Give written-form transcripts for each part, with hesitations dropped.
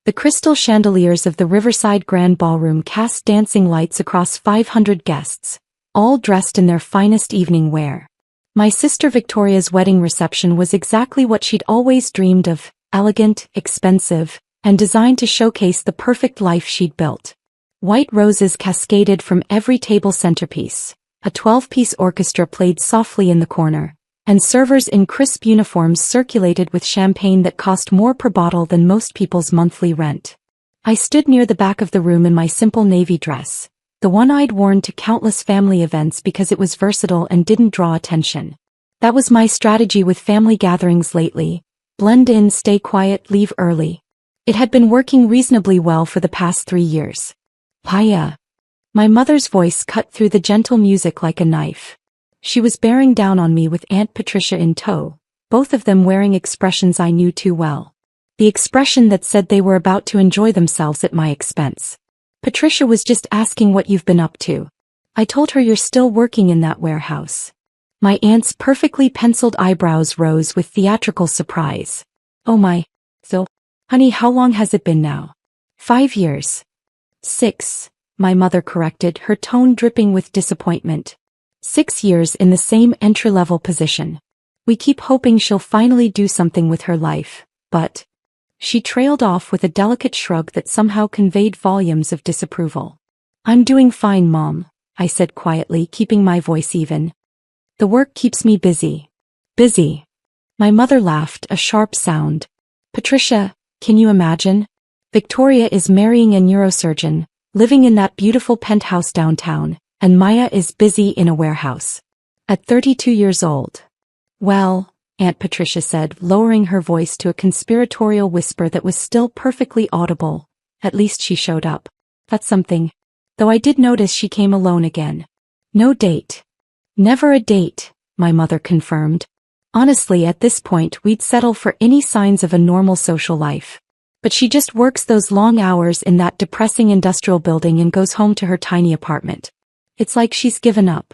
The crystal chandeliers of the Riverside Grand Ballroom cast dancing lights across 500 guests, all dressed in their finest evening wear. My sister Victoria's wedding reception was exactly what she'd always dreamed of, elegant, expensive, and designed to showcase the perfect life she'd built. White roses cascaded from every table centerpiece, a 12-piece orchestra played softly in the corner, and servers in crisp uniforms circulated with champagne that cost more per bottle than most people's monthly rent. I stood near the back of the room in my simple navy dress, the one I'd worn to countless family events because it was versatile and didn't draw attention. That was my strategy with family gatherings lately: blend in, stay quiet, leave early. It had been working reasonably well for the past 3 years. Paya. My mother's voice cut through the gentle music like a knife. She was bearing down on me with Aunt Patricia in tow, both of them wearing expressions I knew too well. The expression that said they were about to enjoy themselves at my expense. Patricia was just asking what you've been up to. I told her you're still working in that warehouse. My aunt's perfectly penciled eyebrows rose with theatrical surprise. Oh my. So, honey, how long has it been now? 5 years. 6, my mother corrected, her tone dripping with disappointment. 6 years in the same entry-level position. We keep hoping she'll finally do something with her life, but... She trailed off with a delicate shrug that somehow conveyed volumes of disapproval. I'm doing fine, Mom, I said quietly, keeping my voice even. The work keeps me busy. Busy. My mother laughed, a sharp sound. Patricia, can you imagine? Victoria is marrying a neurosurgeon, living in that beautiful penthouse downtown, and Maya is busy in a warehouse. At 32 years old. Well, Aunt Patricia said, lowering her voice to a conspiratorial whisper that was still perfectly audible, at least she showed up. That's something. Though I did notice she came alone again. No date. Never a date, my mother confirmed. Honestly, at this point we'd settle for any signs of a normal social life. But she just works those long hours in that depressing industrial building and goes home to her tiny apartment. It's like she's given up.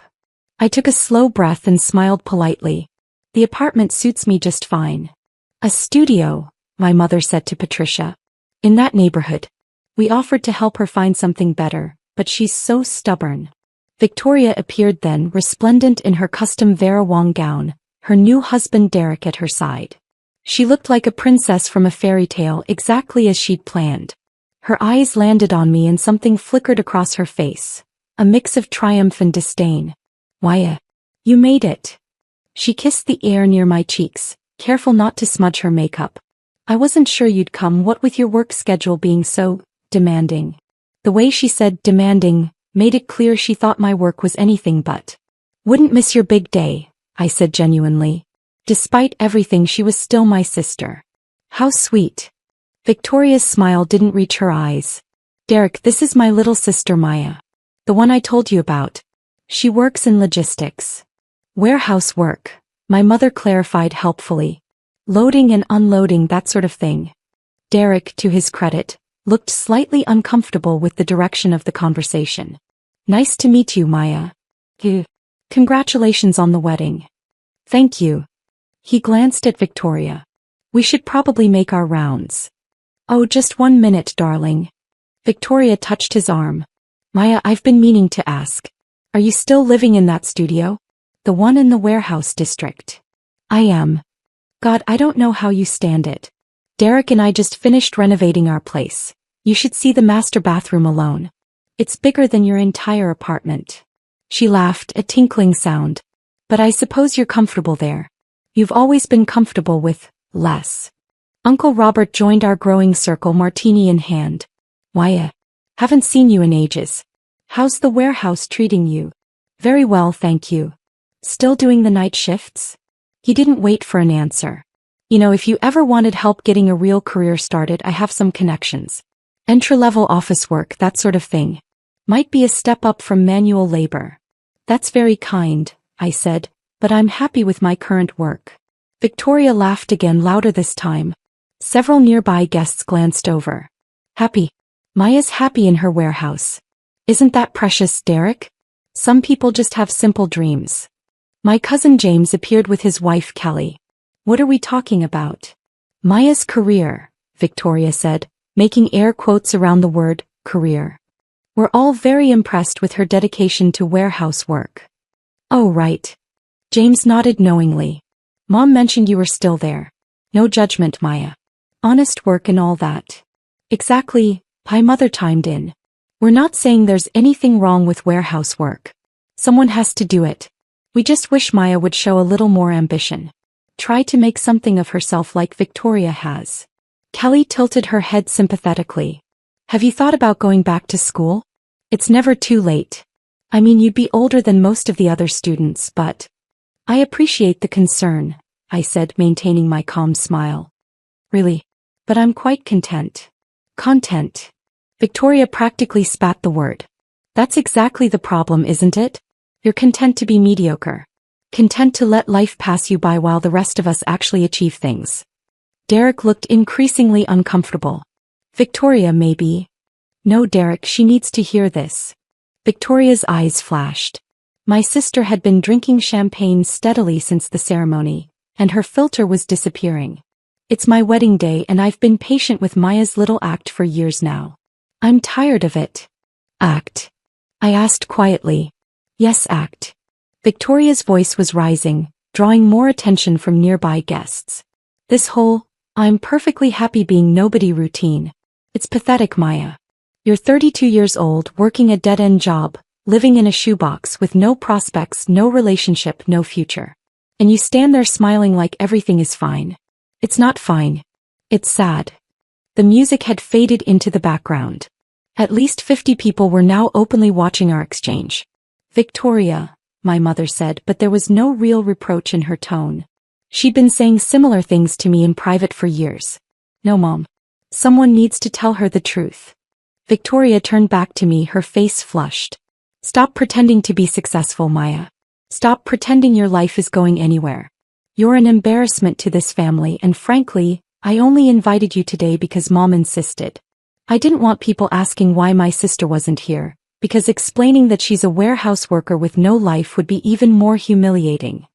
I took a slow breath and smiled politely. The apartment suits me just fine. A studio, my mother said to Patricia. In that neighborhood. We offered to help her find something better, but she's so stubborn. Victoria appeared then, resplendent in her custom Vera Wang gown, her new husband Derek at her side. She looked like a princess from a fairy tale, exactly as she'd planned. Her eyes landed on me and something flickered across her face, a mix of triumph and disdain. Why, you made it. She kissed the air near my cheeks, careful not to smudge her makeup. I wasn't sure you'd come, what with your work schedule being so demanding. The way she said demanding made it clear she thought my work was anything but. Wouldn't miss your big day, I said genuinely. Despite everything, she was still my sister. How sweet. Victoria's smile didn't reach her eyes. Derek, this is my little sister Maya. The one I told you about. She works in logistics. Warehouse work, my mother clarified helpfully. Loading and unloading, that sort of thing. Derek, to his credit, looked slightly uncomfortable with the direction of the conversation. Nice to meet you, Maya. Congratulations on the wedding. Thank you. He glanced at Victoria. We should probably make our rounds. Oh, just 1 minute, darling. Victoria touched his arm. Maya, I've been meaning to ask. Are you still living in that studio? The one in the warehouse district. I am. God, I don't know how you stand it. Derek and I just finished renovating our place. You should see the master bathroom alone. It's bigger than your entire apartment. She laughed, a tinkling sound. But I suppose you're comfortable there. You've always been comfortable with less. Uncle Robert joined our growing circle, martini in hand. Why, haven't seen you in ages. How's the warehouse treating you? Very well, thank you. Still doing the night shifts? He didn't wait for an answer. You know, if you ever wanted help getting a real career started, I have some connections. Entry-level office work, that sort of thing. Might be a step up from manual labor. That's very kind, I said, but I'm happy with my current work. Victoria laughed again, louder this time. Several nearby guests glanced over. Happy. Maya's happy in her warehouse. Isn't that precious, Derek? Some people just have simple dreams. My cousin James appeared with his wife Kelly. What are we talking about? Maya's career, Victoria said, making air quotes around the word career. We're all very impressed with her dedication to warehouse work. Oh, right. James nodded knowingly. Mom mentioned you were still there. No judgment, Maya. Honest work and all that. Exactly, my mother chimed in. We're not saying there's anything wrong with warehouse work. Someone has to do it. We just wish Maya would show a little more ambition. Try to make something of herself like Victoria has. Kelly tilted her head sympathetically. Have you thought about going back to school? It's never too late. I mean, you'd be older than most of the other students, but... I appreciate the concern, I said, maintaining my calm smile. Really? But I'm quite content. Content. Victoria practically spat the word. That's exactly the problem, isn't it? You're content to be mediocre. Content to let life pass you by while the rest of us actually achieve things. Derek looked increasingly uncomfortable. Victoria, maybe. No, Derek, she needs to hear this. Victoria's eyes flashed. My sister had been drinking champagne steadily since the ceremony, and her filter was disappearing. It's my wedding day and I've been patient with Maya's little act for years now. I'm tired of it. Act? I asked quietly. Yes, act. Victoria's voice was rising, drawing more attention from nearby guests. This whole, I'm perfectly happy being nobody routine. It's pathetic, Maya. You're 32 years old, working a dead-end job, living in a shoebox with no prospects, no relationship, no future. And you stand there smiling like everything is fine. It's not fine. It's sad. The music had faded into the background. At least 50 people were now openly watching our exchange. Victoria, my mother said, but there was no real reproach in her tone. She'd been saying similar things to me in private for years. No, Mom. Someone needs to tell her the truth. Victoria turned back to me, her face flushed. Stop pretending to be successful, Maya. Stop pretending your life is going anywhere. You're an embarrassment to this family, and frankly, I only invited you today because Mom insisted. I didn't want people asking why my sister wasn't here, because explaining that she's a warehouse worker with no life would be even more humiliating.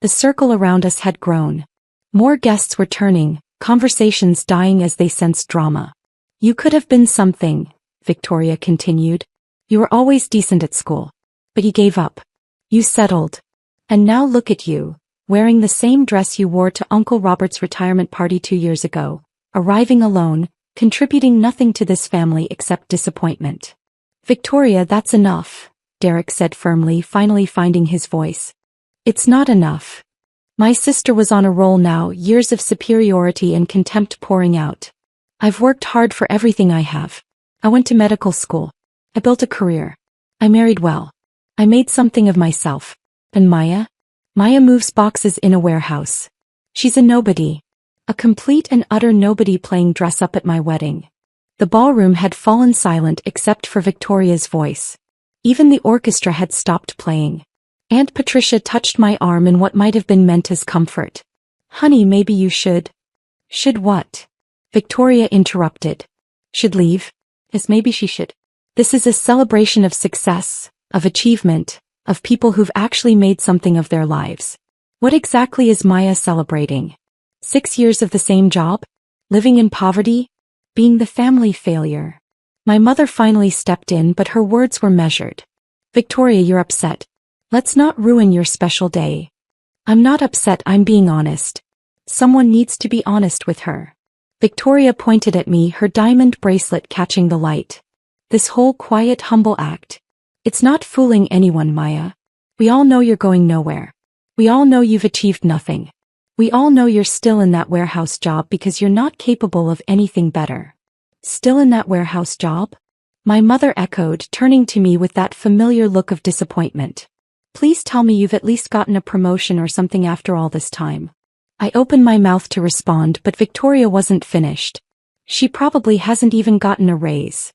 The circle around us had grown. More guests were turning, conversations dying as they sensed drama. You could have been something, Victoria continued. You were always decent at school. But you gave up. You settled. And now look at you, wearing the same dress you wore to Uncle Robert's retirement party 2 years ago, arriving alone, contributing nothing to this family except disappointment. Victoria, that's enough, Derek said firmly, finally finding his voice. It's not enough. My sister was on a roll now, years of superiority and contempt pouring out. I've worked hard for everything I have. I went to medical school. I built a career. I married well. I made something of myself. And Maya? Maya moves boxes in a warehouse. She's a nobody. A complete and utter nobody playing dress-up at my wedding. The ballroom had fallen silent except for Victoria's voice. Even the orchestra had stopped playing. Aunt Patricia touched my arm in what might have been meant as comfort. Honey, maybe you should. Should what? Victoria interrupted. Should leave? Yes, maybe she should. This is a celebration of success, of achievement, of people who've actually made something of their lives. What exactly is Maya celebrating? 6 years of the same job? Living in poverty? Being the family failure? My mother finally stepped in, but her words were measured. Victoria, you're upset. Let's not ruin your special day. I'm not upset, I'm being honest. Someone needs to be honest with her. Victoria pointed at me, her diamond bracelet catching the light. This whole quiet, humble act. It's not fooling anyone, Maya. We all know you're going nowhere. We all know you've achieved nothing. We all know you're still in that warehouse job because you're not capable of anything better. Still in that warehouse job? My mother echoed, turning to me with that familiar look of disappointment. Please tell me you've at least gotten a promotion or something after all this time. I opened my mouth to respond, but Victoria wasn't finished. She probably hasn't even gotten a raise.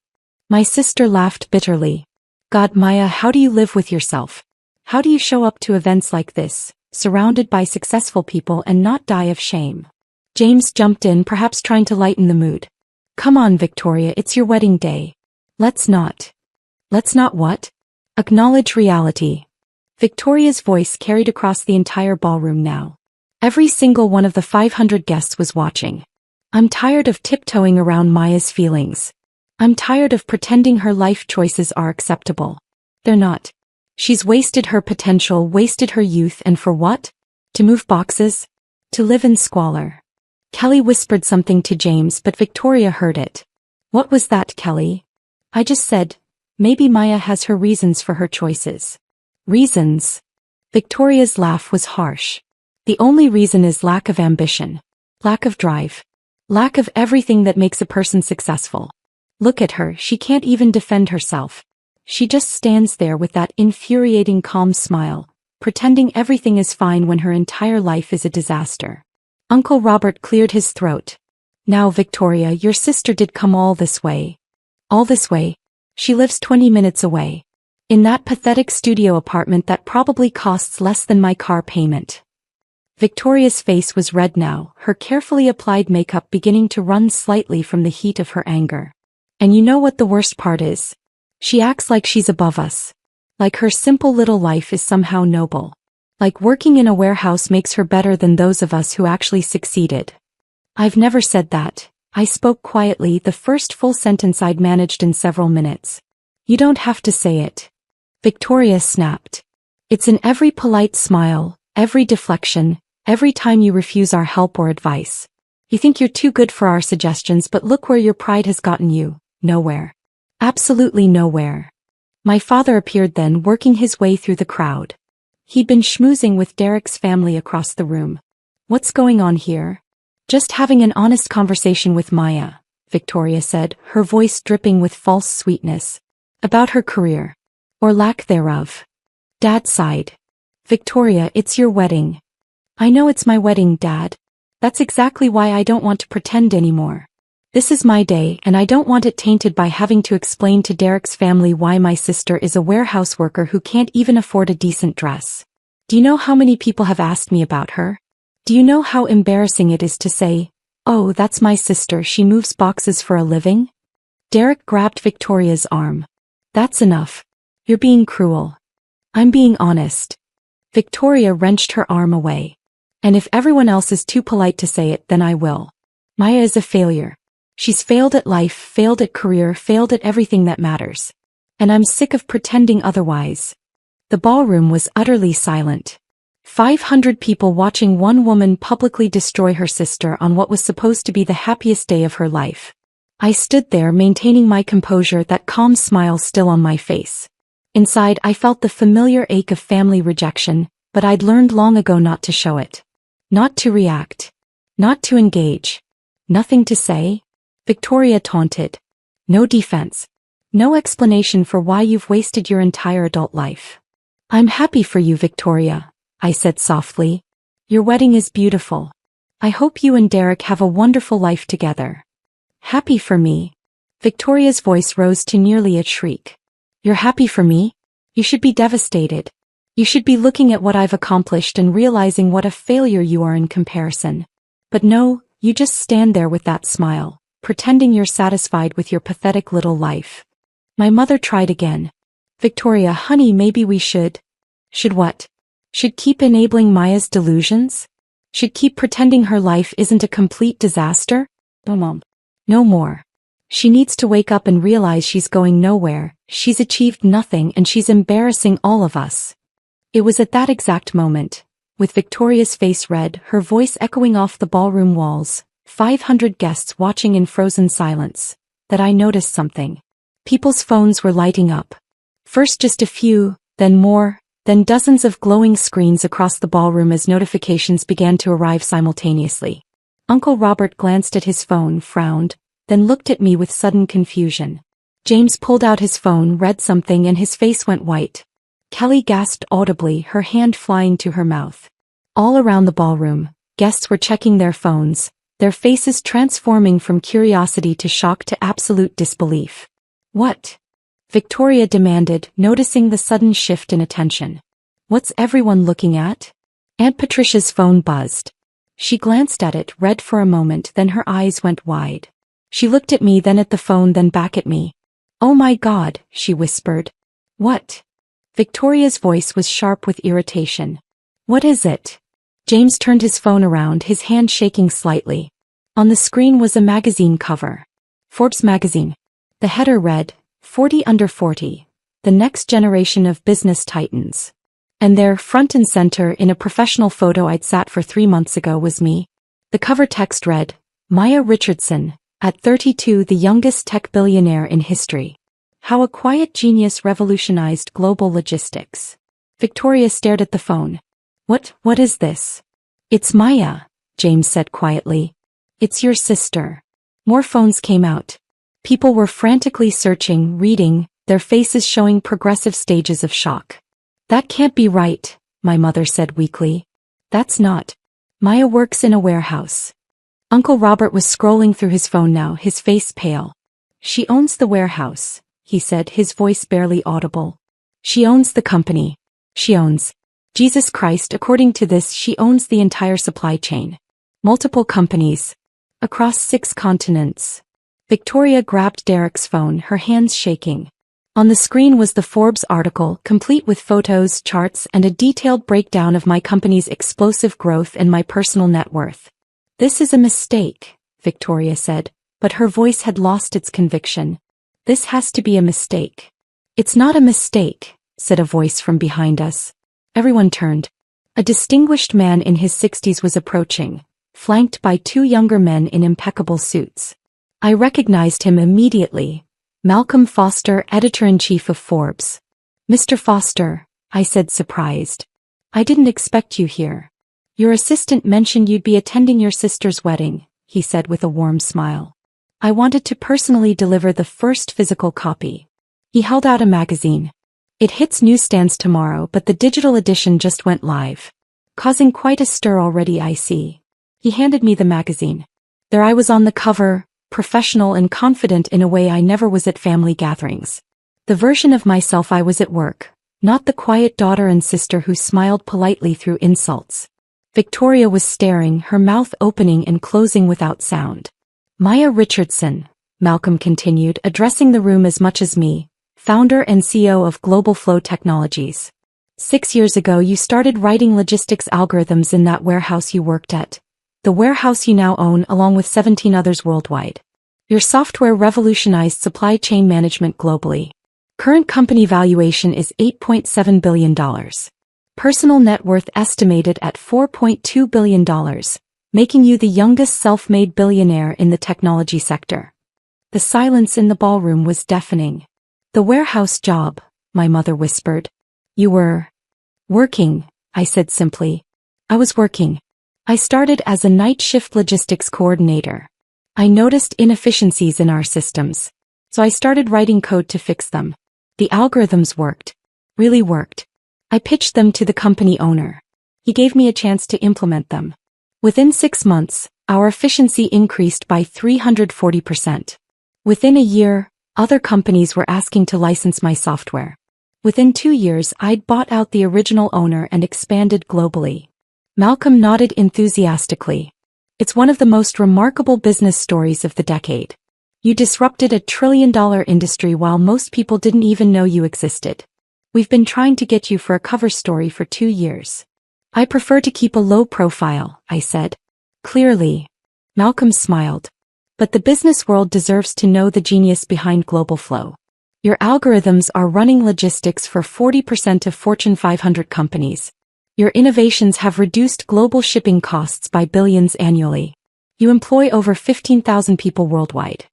My sister laughed bitterly. God, Maya, how do you live with yourself? How do you show up to events like this, surrounded by successful people and not die of shame? James jumped in, perhaps trying to lighten the mood. Come on, Victoria, it's your wedding day. Let's not what? Acknowledge reality. Victoria's voice carried across the entire ballroom now. Every single one of the 500 guests was watching. I'm tired of tiptoeing around Maya's feelings. I'm tired of pretending her life choices are acceptable. They're not. She's wasted her potential, wasted her youth, and for what? To move boxes? To live in squalor. Kelly whispered something to James, but Victoria heard it. What was that, Kelly? I just said, maybe Maya has her reasons for her choices. Reasons? Victoria's laugh was harsh. The only reason is lack of ambition. Lack of drive. Lack of everything that makes a person successful. Look at her, she can't even defend herself. She just stands there with that infuriating calm smile, pretending everything is fine when her entire life is a disaster. Uncle Robert cleared his throat. Now, Victoria, your sister did come all this way. All this way? She lives 20 minutes away. In that pathetic studio apartment that probably costs less than my car payment. Victoria's face was red now, her carefully applied makeup beginning to run slightly from the heat of her anger. And you know what the worst part is? She acts like she's above us. Like her simple little life is somehow noble. Like working in a warehouse makes her better than those of us who actually succeeded. I've never said that. I spoke quietly, the first full sentence I'd managed in several minutes. You don't have to say it. Victoria snapped. It's in every polite smile, every deflection, every time you refuse our help or advice. You think you're too good for our suggestions, but look where your pride has gotten you. Nowhere. Absolutely nowhere. My father appeared then, working his way through the crowd. He'd been schmoozing with Derek's family across the room. What's going on here? Just having an honest conversation with Maya, Victoria said, her voice dripping with false sweetness. About her career. Or lack thereof. Dad sighed. Victoria, it's your wedding. I know it's my wedding, Dad. That's exactly why I don't want to pretend anymore. This is my day, and I don't want it tainted by having to explain to Derek's family why my sister is a warehouse worker who can't even afford a decent dress. Do you know how many people have asked me about her? Do you know how embarrassing it is to say, oh, that's my sister, she moves boxes for a living? Derek grabbed Victoria's arm. That's enough. You're being cruel. I'm being honest. Victoria wrenched her arm away. And if everyone else is too polite to say it, then I will. Maya is a failure. She's failed at life, failed at career, failed at everything that matters. And I'm sick of pretending otherwise. The ballroom was utterly silent. 500 people watching one woman publicly destroy her sister on what was supposed to be the happiest day of her life. I stood there maintaining my composure, that calm smile still on my face. Inside I felt the familiar ache of family rejection, but I'd learned long ago not to show it. Not to react. Not to engage. Nothing to say? Victoria taunted. No defense. No explanation for why you've wasted your entire adult life. I'm happy for you, Victoria, I said softly. Your wedding is beautiful. I hope you and Derek have a wonderful life together. Happy for me? Victoria's voice rose to nearly a shriek. You're happy for me? You should be devastated. You should be looking at what I've accomplished and realizing what a failure you are in comparison. But no, you just stand there with that smile, pretending you're satisfied with your pathetic little life. My mother tried again. Victoria, honey, maybe we should. Should what? Should keep enabling Maya's delusions? Should keep pretending her life isn't a complete disaster? No, Mom. No more. She needs to wake up and realize she's going nowhere, she's achieved nothing, and she's embarrassing all of us. It was at that exact moment, with Victoria's face red, her voice echoing off the ballroom walls, 500 guests watching in frozen silence, that I noticed something. People's phones were lighting up. First just a few, then more, then dozens of glowing screens across the ballroom as notifications began to arrive simultaneously. Uncle Robert glanced at his phone, frowned, then looked at me with sudden confusion. James pulled out his phone, read something, and his face went white. Kelly gasped audibly, her hand flying to her mouth. All around the ballroom, guests were checking their phones, their faces transforming from curiosity to shock to absolute disbelief. What? Victoria demanded, noticing the sudden shift in attention. What's everyone looking at? Aunt Patricia's phone buzzed. She glanced at it, read for a moment, then her eyes went wide. She looked at me, then at the phone, then back at me. Oh my God, she whispered. What? Victoria's voice was sharp with irritation. What is it? James turned his phone around, his hand shaking slightly. On the screen was a magazine cover. Forbes magazine. The header read, 40 under 40, the next generation of business titans. And there, front and center in a professional photo I'd sat for 3 months ago, was me. The cover text read, Maya Richardson, at 32 the youngest tech billionaire in history. How a quiet genius revolutionized global logistics. Victoria stared at the phone. What is this? It's Maya, James said quietly. It's your sister. More phones came out. People were frantically searching, reading, their faces showing progressive stages of shock. That can't be right, my mother said weakly. That's not. Maya works in a warehouse. Uncle Robert was scrolling through his phone now, his face pale. She owns the warehouse, he said, his voice barely audible. She owns the company. She owns. Jesus Christ, according to this, she owns the entire supply chain. Multiple companies. Across 6 continents. Victoria grabbed Derek's phone, her hands shaking. On the screen was the Forbes article, complete with photos, charts, and a detailed breakdown of my company's explosive growth and my personal net worth. This is a mistake, Victoria said, but her voice had lost its conviction. This has to be a mistake. It's not a mistake, said a voice from behind us. Everyone turned. A distinguished man in his 60s was approaching, flanked by 2 younger men in impeccable suits. I recognized him immediately. Malcolm Foster, editor-in-chief of Forbes. Mr. Foster, I said, surprised. I didn't expect you here. Your assistant mentioned you'd be attending your sister's wedding, he said with a warm smile. I wanted to personally deliver the first physical copy. He held out a magazine. It hits newsstands tomorrow, but the digital edition just went live. Causing quite a stir already, I see. He handed me the magazine. There I was on the cover, professional and confident in a way I never was at family gatherings. The version of myself I was at work, not the quiet daughter and sister who smiled politely through insults. Victoria was staring, her mouth opening and closing without sound. Maya Richardson, Malcolm continued, addressing the room as much as me, founder and CEO of Global Flow Technologies. 6 years ago you started writing logistics algorithms in that warehouse you worked at. The warehouse you now own along with 17 others worldwide. Your software revolutionized supply chain management globally. Current company valuation is $8.7 billion. Personal net worth estimated at $4.2 billion, making you the youngest self-made billionaire in the technology sector. The silence in the ballroom was deafening. The warehouse job, my mother whispered. You were working, I said simply. I was working. I started as a night shift logistics coordinator. I noticed inefficiencies in our systems, so I started writing code to fix them. The algorithms worked. Really worked. I pitched them to the company owner. He gave me a chance to implement them. Within 6 months, our efficiency increased by 340%. Within a year, other companies were asking to license my software. Within 2 years, I'd bought out the original owner and expanded globally. Malcolm nodded enthusiastically. It's one of the most remarkable business stories of the decade. You disrupted a $1 trillion industry while most people didn't even know you existed. We've been trying to get you for a cover story for 2 years. I prefer to keep a low profile, I said. Clearly. Malcolm smiled. But the business world deserves to know the genius behind Global Flow. Your algorithms are running logistics for 40% of Fortune 500 companies. Your innovations have reduced global shipping costs by billions annually. You employ over 15,000 people worldwide.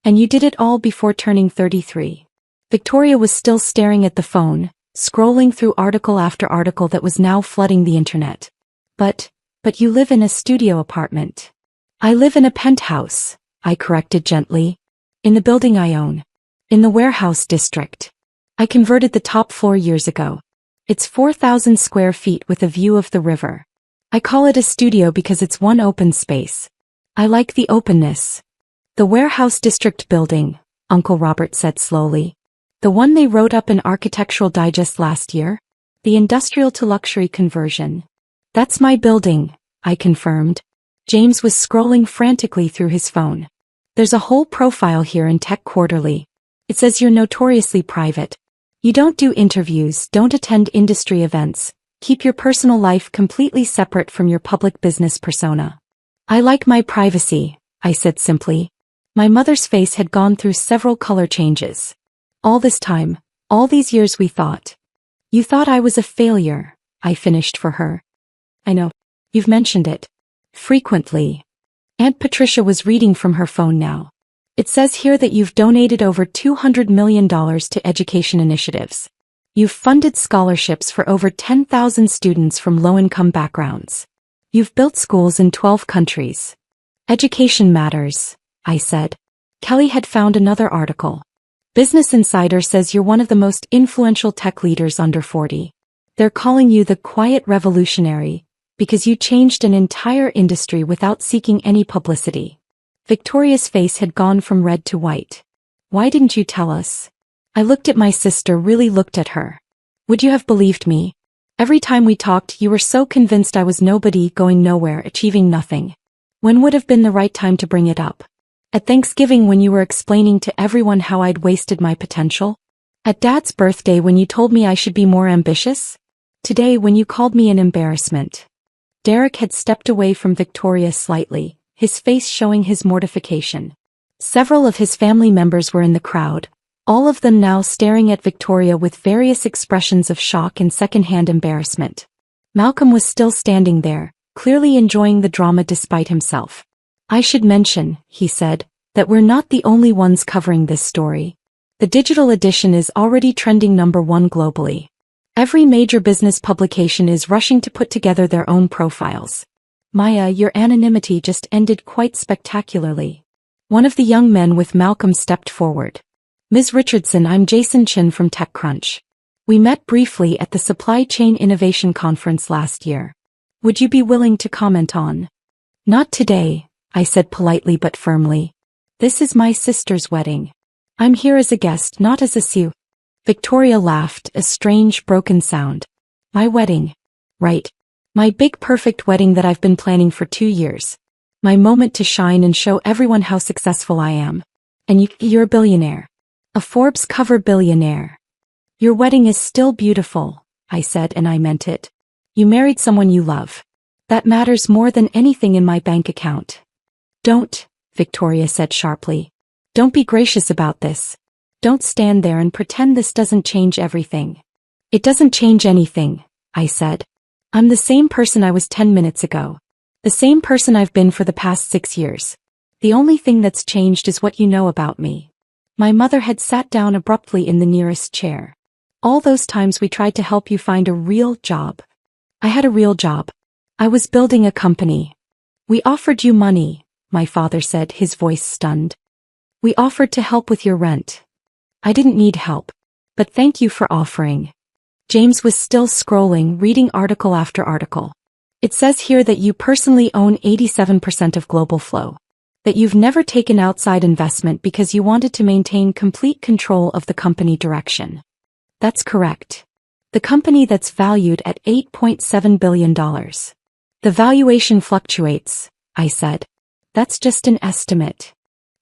And you did it all before turning 33. Victoria was still staring at the phone, scrolling through article after article that was now flooding the internet. But you live in a studio apartment. I live in a penthouse, I corrected gently. In the building I own. In the warehouse district. I converted the top floor years ago. It's 4,000 square feet with a view of the river. I call it a studio because it's one open space. I like the openness. The warehouse district building, Uncle Robert said slowly. The one they wrote up in Architectural Digest last year? The industrial to luxury conversion. That's my building, I confirmed. James was scrolling frantically through his phone. There's a whole profile here in Tech Quarterly. It says you're notoriously private. You don't do interviews, don't attend industry events, keep your personal life completely separate from your public business persona. I like my privacy, I said simply. My mother's face had gone through several color changes. All this time, all these years we thought. You thought I was a failure, I finished for her. I know. You've mentioned it. Frequently. Aunt Patricia was reading from her phone now. It says here that you've donated over $200 million to education initiatives. You've funded scholarships for over 10,000 students from low-income backgrounds. You've built schools in 12 countries. Education matters, I said. Kelly had found another article. Business Insider says you're one of the most influential tech leaders under 40. They're calling you the quiet revolutionary, because you changed an entire industry without seeking any publicity. Victoria's face had gone from red to white. Why didn't you tell us? I looked at my sister, really looked at her. Would you have believed me? Every time we talked, you were so convinced I was nobody, going nowhere, achieving nothing. When would have been the right time to bring it up? At Thanksgiving when you were explaining to everyone how I'd wasted my potential? At Dad's birthday when you told me I should be more ambitious? Today when you called me an embarrassment. Derek had stepped away from Victoria slightly, his face showing his mortification. Several of his family members were in the crowd, all of them now staring at Victoria with various expressions of shock and second-hand embarrassment. Malcolm was still standing there, clearly enjoying the drama despite himself. I should mention, he said, that we're not the only ones covering this story. The digital edition is already trending #1 globally. Every major business publication is rushing to put together their own profiles. Maya, your anonymity just ended quite spectacularly. One of the young men with Malcolm stepped forward. Ms. Richardson, I'm Jason Chin from TechCrunch. We met briefly at the Supply Chain Innovation Conference last year. Would you be willing to comment on? Not today, I said politely but firmly. This is my sister's wedding. I'm here as a guest, not as a sue. Victoria laughed, a strange, broken sound. My wedding. Right. My big perfect wedding that I've been planning for 2 years. My moment to shine and show everyone how successful I am. And you're a billionaire. A Forbes cover billionaire. Your wedding is still beautiful, I said, and I meant it. You married someone you love. That matters more than anything in my bank account. Don't, Victoria said sharply. Don't be gracious about this. Don't stand there and pretend this doesn't change everything. It doesn't change anything, I said. I'm the same person I was 10 minutes ago. The same person I've been for the past 6 years. The only thing that's changed is what you know about me. My mother had sat down abruptly in the nearest chair. All those times we tried to help you find a real job. I had a real job. I was building a company. We offered you money, my father said, his voice stunned. We offered to help with your rent. I didn't need help. But thank you for offering. James was still scrolling, reading article after article. It says here that you personally own 87% of Global Flow. That you've never taken outside investment because you wanted to maintain complete control of the company direction. That's correct. The company that's valued at $8.7 billion. The valuation fluctuates, I said. That's just an estimate.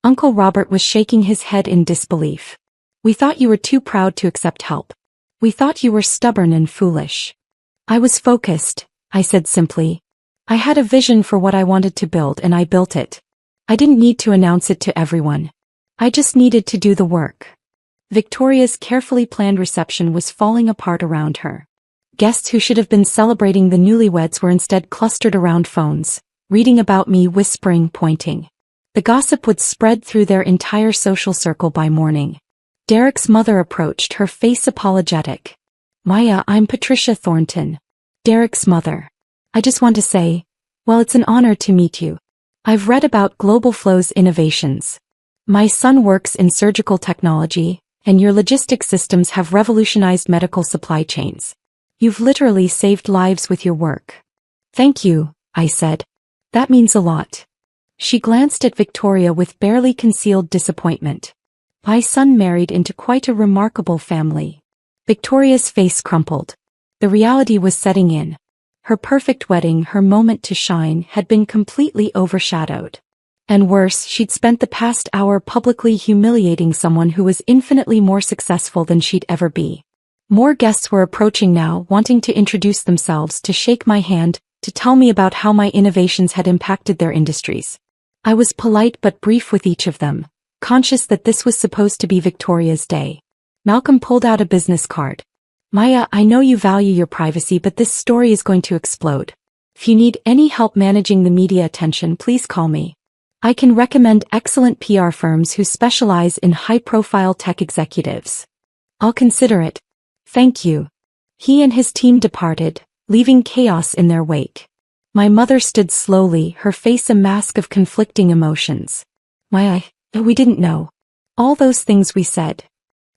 Uncle Robert was shaking his head in disbelief. We thought you were too proud to accept help. We thought you were stubborn and foolish. I was focused, I said simply. I had a vision for what I wanted to build and I built it. I didn't need to announce it to everyone. I just needed to do the work. Victoria's carefully planned reception was falling apart around her. Guests who should have been celebrating the newlyweds were instead clustered around phones, reading about me, whispering, pointing. The gossip would spread through their entire social circle by morning. Derek's mother approached, her face apologetic. Maya, I'm Patricia Thornton. Derek's mother. I just want to say, well, it's an honor to meet you. I've read about Global Flow's innovations. My son works in surgical technology, and your logistics systems have revolutionized medical supply chains. You've literally saved lives with your work. Thank you, I said. That means a lot. She glanced at Victoria with barely concealed disappointment. My son married into quite a remarkable family. Victoria's face crumpled. The reality was setting in. Her perfect wedding, her moment to shine, had been completely overshadowed. And worse, she'd spent the past hour publicly humiliating someone who was infinitely more successful than she'd ever be. More guests were approaching now, wanting to introduce themselves, to shake my hand, to tell me about how my innovations had impacted their industries. I was polite but brief with each of them, conscious that this was supposed to be Victoria's day. Malcolm pulled out a business card. Maya, I know you value your privacy, but this story is going to explode. If you need any help managing the media attention, please call me. I can recommend excellent PR firms who specialize in high-profile tech executives. I'll consider it. Thank you. He and his team departed, leaving chaos in their wake. My mother stood slowly, her face a mask of conflicting emotions. Maya, we didn't know. All those things we said.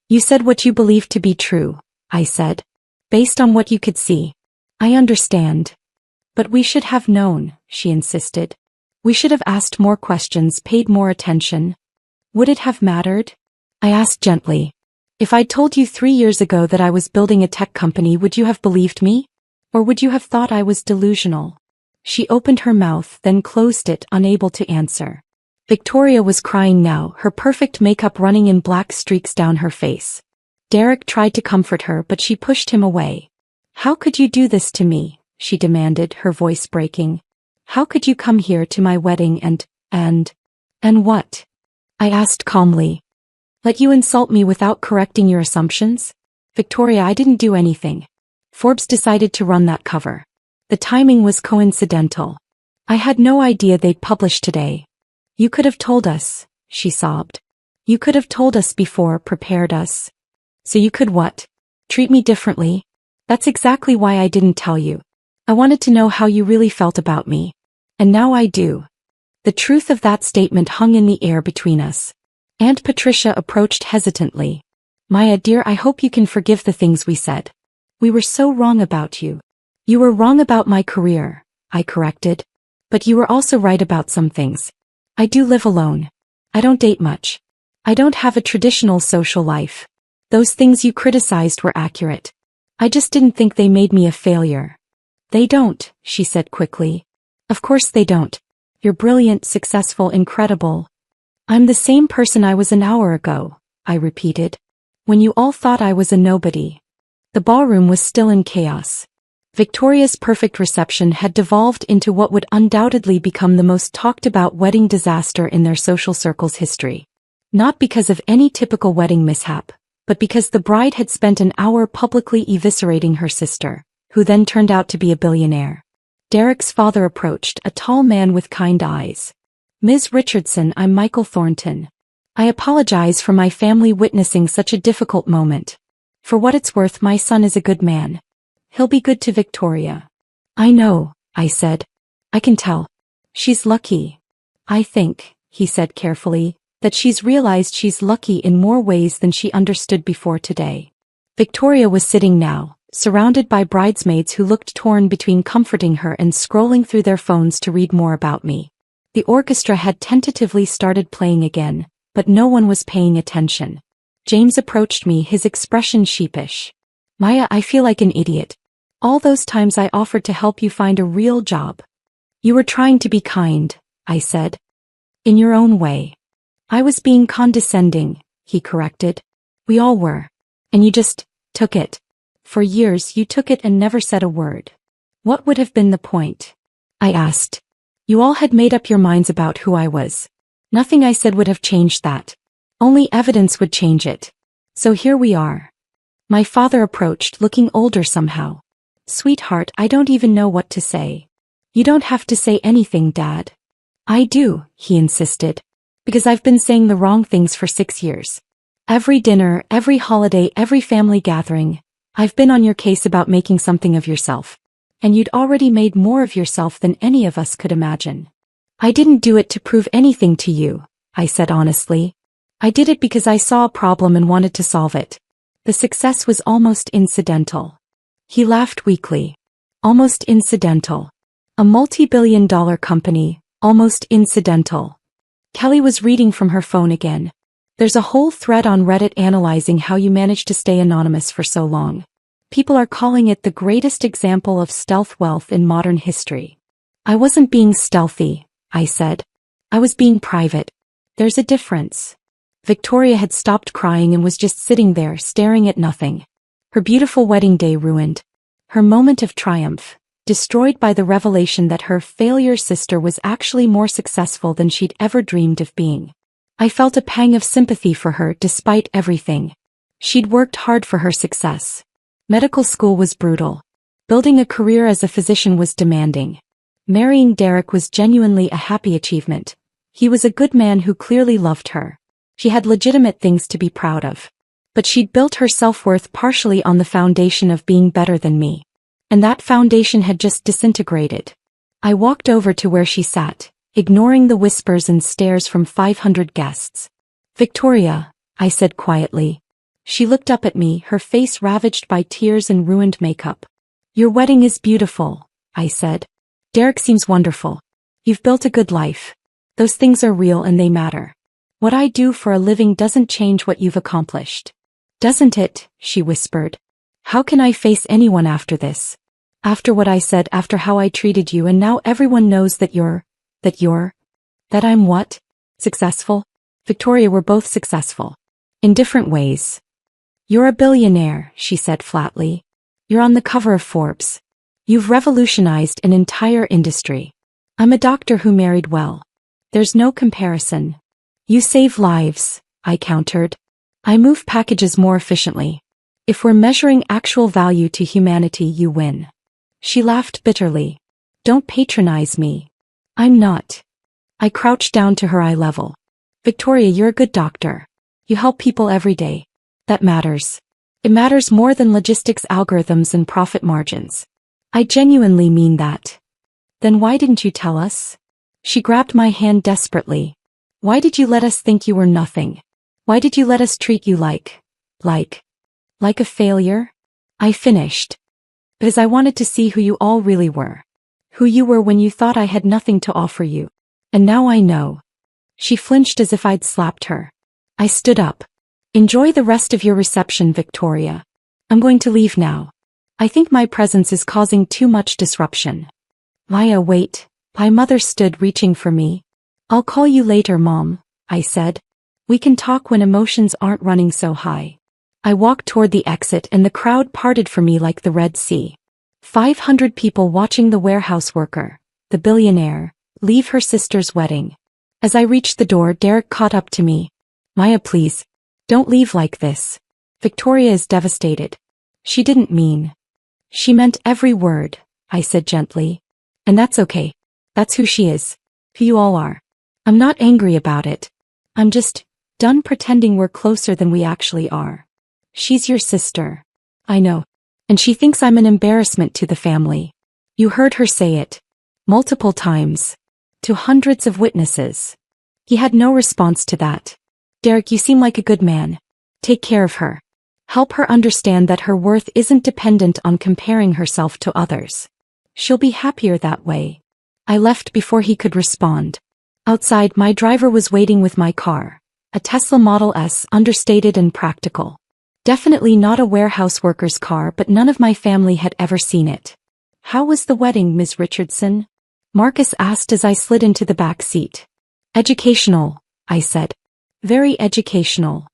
You said what you believed to be true, I said. Based on what you could see. I understand. But we should have known, she insisted. We should have asked more questions, paid more attention. Would it have mattered? I asked gently. If I'd told you 3 years ago that I was building a tech company, would you have believed me? Or would you have thought I was delusional? She opened her mouth, then closed it, unable to answer. Victoria was crying now, her perfect makeup running in black streaks down her face. Derek tried to comfort her, but she pushed him away. How could you do this to me? She demanded, her voice breaking. How could you come here to my wedding and what? I asked calmly. Let you insult me without correcting your assumptions? Victoria, I didn't do anything. Forbes decided to run that cover. The timing was coincidental. I had no idea they'd publish today. You could have told us, she sobbed. You could have told us before, prepared us. So you could what? Treat me differently? That's exactly why I didn't tell you. I wanted to know how you really felt about me. And now I do. The truth of that statement hung in the air between us. Aunt Patricia approached hesitantly. Maya dear, I hope you can forgive the things we said. We were so wrong about you. You were wrong about my career, I corrected. But you were also right about some things. I do live alone. I don't date much. I don't have a traditional social life. Those things you criticized were accurate. I just didn't think they made me a failure. They don't, she said quickly. Of course they don't. You're brilliant, successful, incredible. I'm the same person I was an hour ago, I repeated. When you all thought I was a nobody. The ballroom was still in chaos. Victoria's perfect reception had devolved into what would undoubtedly become the most talked-about wedding disaster in their social circle's history. Not because of any typical wedding mishap, but because the bride had spent an hour publicly eviscerating her sister, who then turned out to be a billionaire. Derek's father approached, a tall man with kind eyes. Ms. Richardson, I'm Michael Thornton. I apologize for my family witnessing such a difficult moment. For what it's worth, my son is a good man. He'll be good to Victoria. I know, I said. I can tell. She's lucky. I think, he said carefully, that she's realized she's lucky in more ways than she understood before today. Victoria was sitting now, surrounded by bridesmaids who looked torn between comforting her and scrolling through their phones to read more about me. The orchestra had tentatively started playing again, but no one was paying attention. James approached me, his expression sheepish. Maya, I feel like an idiot. All those times I offered to help you find a real job. You were trying to be kind, I said. In your own way. I was being condescending, he corrected. We all were. And you just took it. For years you took it and never said a word. What would have been the point? I asked. You all had made up your minds about who I was. Nothing I said would have changed that. Only evidence would change it. So here we are. My father approached, looking older somehow. Sweetheart, I don't even know what to say. You don't have to say anything, Dad. I do, he insisted. Because I've been saying the wrong things for 6 years. Every dinner, every holiday, every family gathering, I've been on your case about making something of yourself. And you'd already made more of yourself than any of us could imagine. I didn't do it to prove anything to you, I said honestly. I did it because I saw a problem and wanted to solve it. The success was almost incidental. He laughed weakly. Almost incidental. A multi-billion-dollar company, almost incidental. Kelly was reading from her phone again. There's a whole thread on Reddit analyzing how you managed to stay anonymous for so long. People are calling it the greatest example of stealth wealth in modern history. I wasn't being stealthy, I said. I was being private. There's a difference. Victoria had stopped crying and was just sitting there staring at nothing. Her beautiful wedding day ruined. Her moment of triumph, destroyed by the revelation that her failure sister was actually more successful than she'd ever dreamed of being. I felt a pang of sympathy for her despite everything. She'd worked hard for her success. Medical school was brutal. Building a career as a physician was demanding. Marrying Derek was genuinely a happy achievement. He was a good man who clearly loved her. She had legitimate things to be proud of. But she'd built her self-worth partially on the foundation of being better than me. And that foundation had just disintegrated. I walked over to where she sat, ignoring the whispers and stares from 500 guests. "Victoria," I said quietly. She looked up at me, her face ravaged by tears and ruined makeup. "Your wedding is beautiful," I said. "Derek seems wonderful. You've built a good life. Those things are real and they matter. What I do for a living doesn't change what you've accomplished." "Doesn't it?" she whispered. "How can I face anyone after this? After what I said, after how I treated you, and now everyone knows that I'm what? Successful?" "Victoria, we're both successful. In different ways." "You're a billionaire," she said flatly. "You're on the cover of Forbes. You've revolutionized an entire industry. I'm a doctor who married well. There's no comparison. You save lives," I countered. "I move packages more efficiently. If we're measuring actual value to humanity, you win." She laughed bitterly. "Don't patronize me. I'm not." I crouched down to her eye level. "Victoria, you're a good doctor. You help people every day. That matters. It matters more than logistics, algorithms, and profit margins. I genuinely mean that." "Then why didn't you tell us?" She grabbed my hand desperately. "Why did you let us think you were nothing? Why did you let us treat you like a failure?" I finished. "Because I wanted to see who you all really were. Who you were when you thought I had nothing to offer you. And now I know." She flinched as if I'd slapped her. I stood up. "Enjoy the rest of your reception, Victoria. I'm going to leave now. I think my presence is causing too much disruption." "Maya, wait." My mother stood, reaching for me. "I'll call you later, Mom," I said. "We can talk when emotions aren't running so high." I walked toward the exit and the crowd parted for me like the Red Sea. 500 people watching the warehouse worker, the billionaire, leave her sister's wedding. As I reached the door, Derek caught up to me. "Maya, please. Don't leave like this. Victoria is devastated." "She didn't mean." "She meant every word," I said gently. "And that's okay. That's who she is. Who you all are. I'm not angry about it. I'm just done pretending we're closer than we actually are. She's your sister. I know. And she thinks I'm an embarrassment to the family." You heard her say it. Multiple times. To hundreds of witnesses. He had no response to that. "Derek, you seem like a good man. Take care of her. Help her understand that her worth isn't dependent on comparing herself to others. She'll be happier that way." I left before he could respond. Outside, my driver was waiting with my car. A Tesla Model S, understated and practical. Definitely not a warehouse worker's car, but none of my family had ever seen it. "How was the wedding, Ms. Richardson?" Marcus asked as I slid into the back seat. "Educational," I said. "Very educational."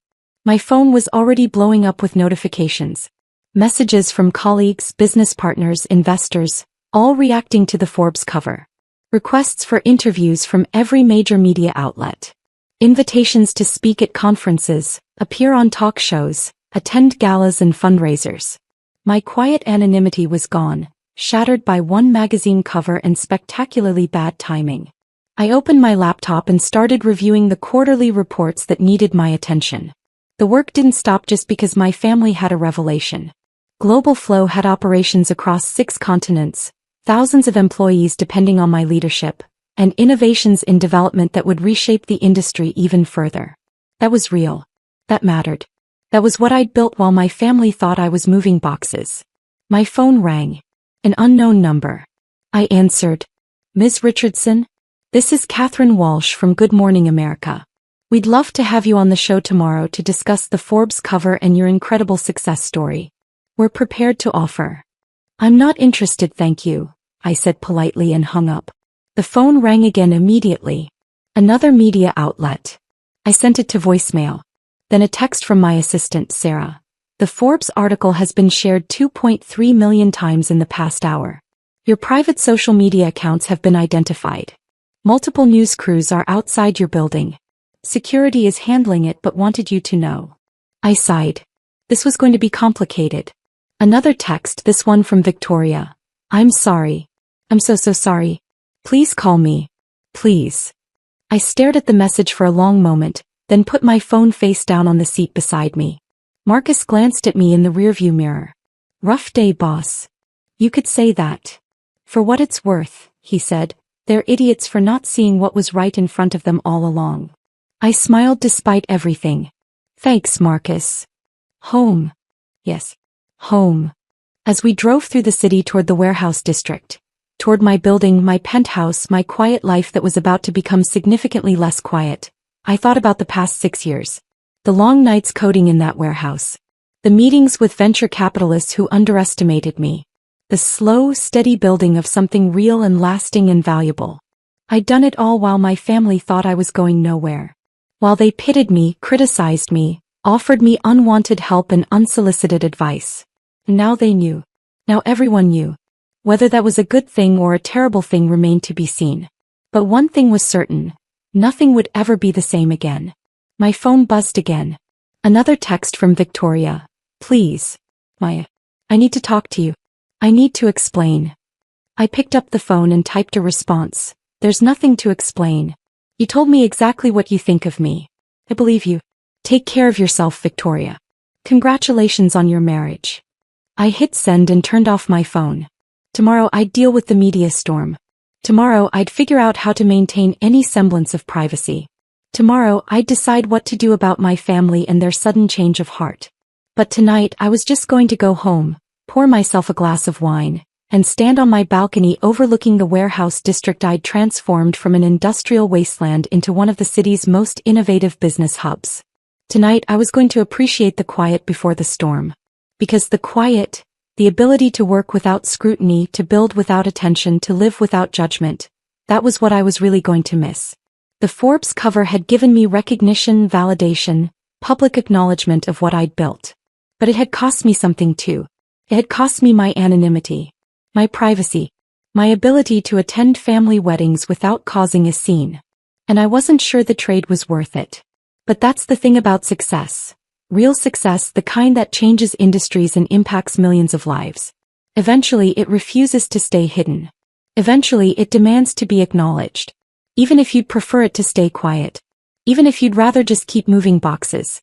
My phone was already blowing up with notifications. Messages from colleagues, business partners, investors, all reacting to the Forbes cover. Requests for interviews from every major media outlet. Invitations to speak at conferences, appear on talk shows, attend galas and fundraisers. My quiet anonymity was gone, shattered by one magazine cover and spectacularly bad timing. I opened my laptop and started reviewing the quarterly reports that needed my attention. The work didn't stop just because my family had a revelation. Global Flow had operations across 6 continents, thousands of employees depending on my leadership, and innovations in development that would reshape the industry even further. That was real. That mattered. That was what I'd built while my family thought I was moving boxes. My phone rang. An unknown number. I answered. "Ms. Richardson? This is Catherine Walsh from Good Morning America. We'd love to have you on the show tomorrow to discuss the Forbes cover and your incredible success story. We're prepared to offer." "I'm not interested, thank you," I said politely and hung up. The phone rang again immediately. Another media outlet. I sent it to voicemail. Then a text from my assistant, Sarah. "The Forbes article has been shared 2.3 million times in the past hour. Your private social media accounts have been identified. Multiple news crews are outside your building. Security is handling it but wanted you to know. I sighed. This was going to be complicated. Another text, this one from Victoria. I'm sorry. I'm so sorry. Please call me. Please. I stared at the message for a long moment, then put my phone face down on the seat beside me. Marcus glanced at me in the rearview mirror. Rough day, boss. You could say that. For what it's worth, he said, they're idiots for not seeing what was right in front of them all along. I smiled despite everything. Thanks, Marcus. Home. Yes. Home. As we drove through the city toward the warehouse district, toward my building, my penthouse, my quiet life that was about to become significantly less quiet, I thought about the past 6 years. The long nights coding in that warehouse. The meetings with venture capitalists who underestimated me. The slow, steady building of something real and lasting and valuable. I'd done it all while my family thought I was going nowhere. While they pitted me, criticized me, offered me unwanted help and unsolicited advice. And now they knew. Now everyone knew. Whether that was a good thing or a terrible thing remained to be seen. But one thing was certain. Nothing would ever be the same again. My phone buzzed again. Another text from Victoria. Please. Maya. I need to talk to you. I need to explain. I picked up the phone and typed a response. There's nothing to explain. You told me exactly what you think of me. I believe you. Take care of yourself, Victoria. Congratulations on your marriage. I hit send and turned off my phone. Tomorrow I'd deal with the media storm. Tomorrow I'd figure out how to maintain any semblance of privacy. Tomorrow I'd decide what to do about my family and their sudden change of heart. But tonight I was just going to go home, pour myself a glass of wine, and stand on my balcony overlooking the warehouse district I'd transformed from an industrial wasteland into one of the city's most innovative business hubs. Tonight I was going to appreciate the quiet before the storm. Because the quiet, the ability to work without scrutiny, to build without attention, to live without judgment, that was what I was really going to miss. The Forbes cover had given me recognition, validation, public acknowledgement of what I'd built. But it had cost me something too. It had cost me my anonymity, my privacy, my ability to attend family weddings without causing a scene. And I wasn't sure the trade was worth it. But that's the thing about success. Real success, the kind that changes industries and impacts millions of lives. Eventually it refuses to stay hidden. Eventually it demands to be acknowledged. Even if you'd prefer it to stay quiet. Even if you'd rather just keep moving boxes.